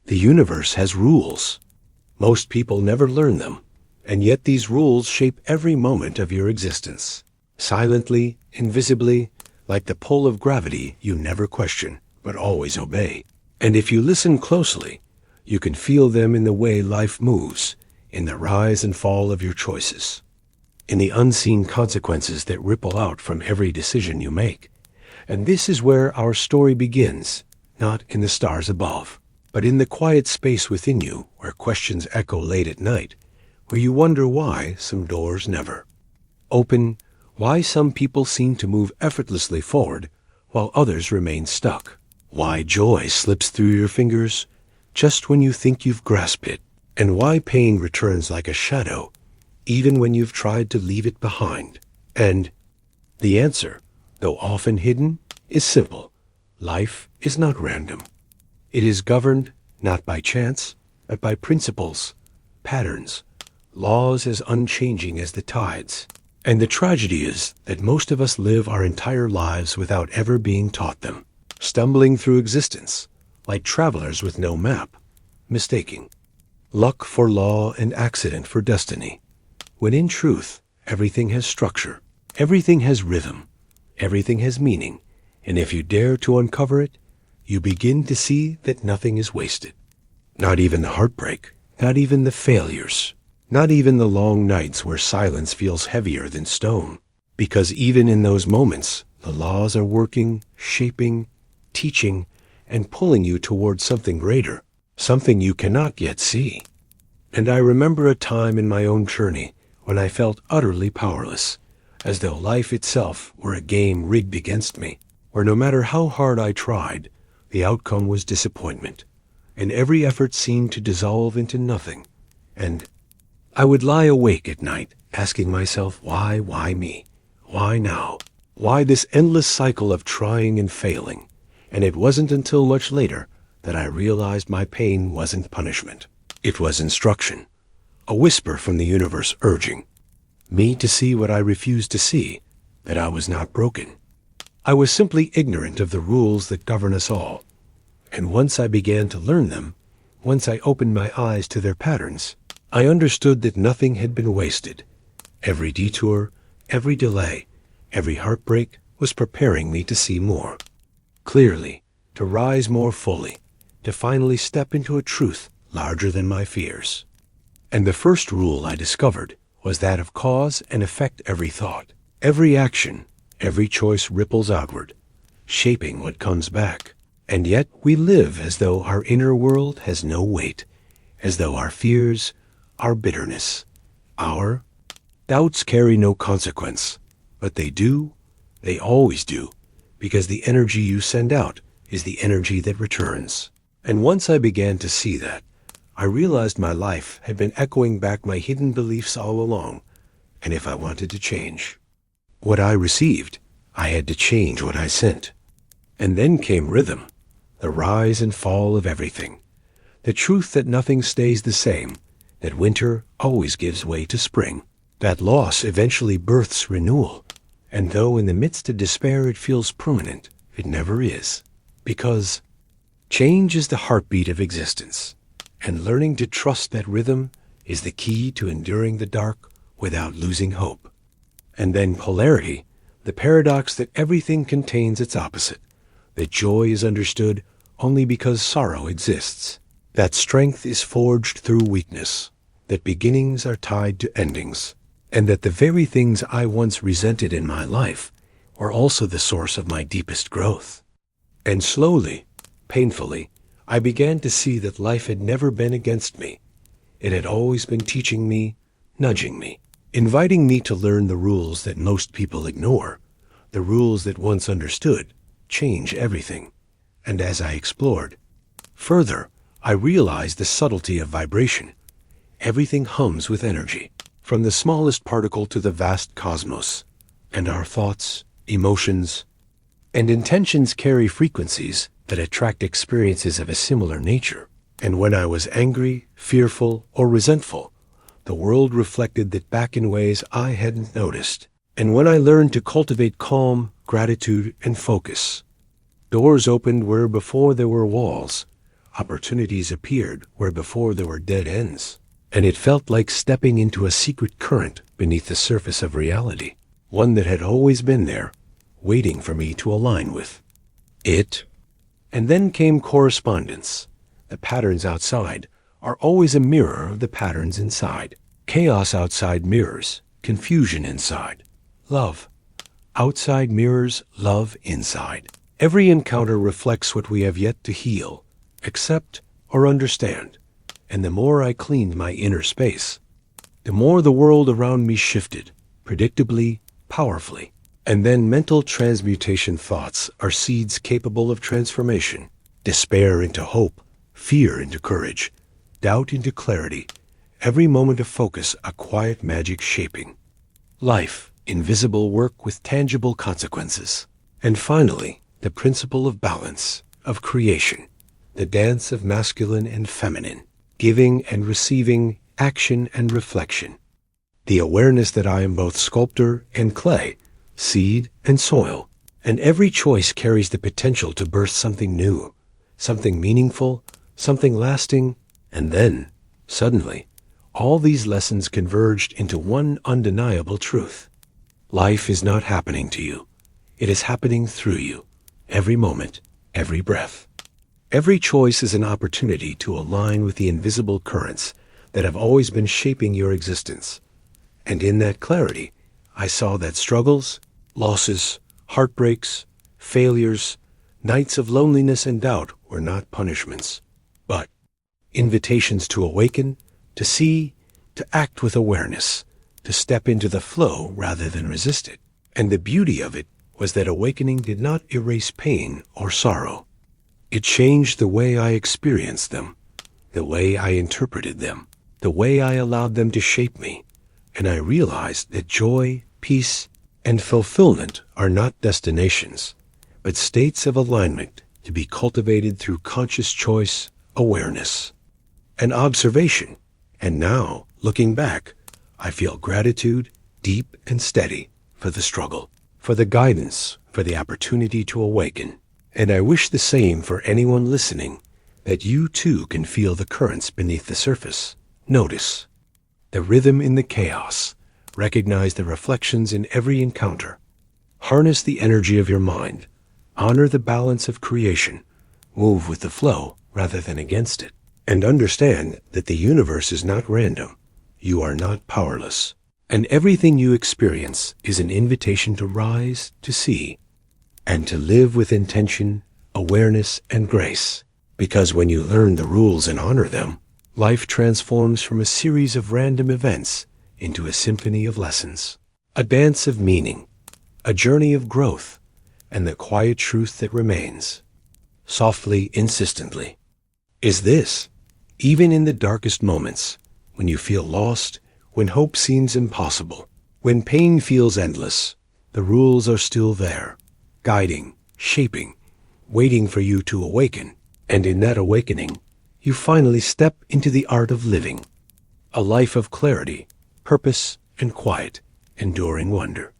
The universe has rules. Most people never learn them, and yet these rules shape every moment of your existence. Silently, invisibly, like the pull of gravity you never question, but always obey. And if you listen closely, you can feel them in the way life moves, in the rise and fall of your choices, in the unseen consequences that ripple out from every decision you make. And this is where our story begins, not in the stars above, but in the quiet space within you where questions echo late at night, where you wonder why some doors never open, why some people seem to move effortlessly forward while others remain stuck, why joy slips through your fingers just when you think you've grasped it, and why pain returns like a shadow even when you've tried to leave it behind. And the answer, though often hidden, is simple. Life is not random. It is governed not by chance, but by principles, patterns, laws as unchanging as the tides. And the tragedy is that most of us live our entire lives without ever being taught them, stumbling through existence like travelers with no map, mistaking luck for law and accident for destiny, when in truth everything has structure, everything has rhythm, everything has meaning, and if you dare to uncover it, you begin to see that nothing is wasted. Not even the heartbreak, not even the failures, not even the long nights where silence feels heavier than stone. Because even in those moments, the laws are working, shaping, teaching, and pulling you towards something greater, something you cannot yet see. And I remember a time in my own journey when I felt utterly powerless, as though life itself were a game rigged against me, where no matter how hard I tried, the outcome was disappointment, and every effort seemed to dissolve into nothing. And I would lie awake at night, asking myself, why me? Why now? Why this endless cycle of trying and failing? And it wasn't until much later that I realized my pain wasn't punishment. It was instruction, a whisper from the universe urging me to see what I refused to see, that I was not broken. I was simply ignorant of the rules that govern us all. And once I began to learn them, once I opened my eyes to their patterns, I understood that nothing had been wasted. Every detour, every delay, every heartbreak was preparing me to see more clearly, to rise more fully, to finally step into a truth larger than my fears. And the first rule I discovered was that of cause and effect. Every thought, every action, every choice ripples outward, shaping what comes back. And yet we live as though our inner world has no weight, as though our fears, our bitterness, our doubts carry no consequence. But they do, they always do, because the energy you send out is the energy that returns. And once I began to see that, I realized my life had been echoing back my hidden beliefs all along, and if I wanted to change what I received, I had to change what I sent. And then came rhythm, the rise and fall of everything, the truth that nothing stays the same, that winter always gives way to spring, that loss eventually births renewal, and though in the midst of despair it feels permanent, it never is, because change is the heartbeat of existence, and learning to trust that rhythm is the key to enduring the dark without losing hope. And then polarity, the paradox that everything contains its opposite, that joy is understood only because sorrow exists, that strength is forged through weakness, that beginnings are tied to endings, and that the very things I once resented in my life were also the source of my deepest growth. And slowly, painfully, I began to see that life had never been against me. It had always been teaching me, nudging me, inviting me to learn the rules that most people ignore, the rules that once understood change everything. And as I explored further, I realized the subtlety of vibration. Everything hums with energy, from the smallest particle to the vast cosmos, and our thoughts, emotions, and intentions carry frequencies that attract experiences of a similar nature. And when I was angry, fearful, or resentful, the world reflected that back in ways I hadn't noticed. And when I learned to cultivate calm, gratitude, and focus, doors opened where before there were walls, Opportunities appeared where before there were dead ends, and it felt like stepping into a secret current beneath the surface of reality, one that had always been there, waiting for me to align with it. And then came correspondence. The patterns outside are always a mirror of the patterns inside. Chaos outside mirrors confusion inside. Love outside mirrors love inside. Every encounter reflects what we have yet to heal, accept, or understand. And the more I cleaned my inner space, the more the world around me shifted, predictably, powerfully. And then mental transmutation thoughts are seeds capable of transformation. Despair into hope, fear into courage, doubt into clarity. Every moment of focus a quiet magic shaping. Life, invisible work with tangible consequences. And finally, the principle of balance, of creation, the dance of masculine and feminine, giving and receiving, action and reflection. The awareness that I am both sculptor and clay, seed and soil, and every choice carries the potential to birth something new, something meaningful, something lasting, and then, suddenly, all these lessons converged into one undeniable truth. Life is not happening to you. It is happening through you, every moment, every breath. Every choice is an opportunity to align with the invisible currents that have always been shaping your existence. And in that clarity, I saw that struggles, losses, heartbreaks, failures, nights of loneliness and doubt were not punishments, but invitations to awaken, to see, to act with awareness, to step into the flow rather than resist it. And the beauty of it was that awakening did not erase pain or sorrow. It changed the way I experienced them, the way I interpreted them, the way I allowed them to shape me. And I realized that joy, peace, and fulfillment are not destinations, but states of alignment to be cultivated through conscious choice, awareness, and observation. And now, looking back, I feel gratitude, deep and steady, for the struggle, for the guidance, for the opportunity to awaken. And I wish the same for anyone listening, that you too can feel the currents beneath the surface. Notice the rhythm in the chaos. Recognize the reflections in every encounter. Harness the energy of your mind. Honor the balance of creation. Move with the flow rather than against it. And understand that the universe is not random. You are not powerless. And everything you experience is an invitation to rise, to see, and to live with intention, awareness, and grace. Because when you learn the rules and honor them, life transforms from a series of random events into a symphony of lessons, a dance of meaning, a journey of growth, and the quiet truth that remains, softly, insistently, is this: even in the darkest moments, when you feel lost, when hope seems impossible, when pain feels endless, the rules are still there, guiding, shaping, waiting for you to awaken. And in that awakening, you finally step into the art of living, a life of clarity, purpose, and quiet, enduring wonder.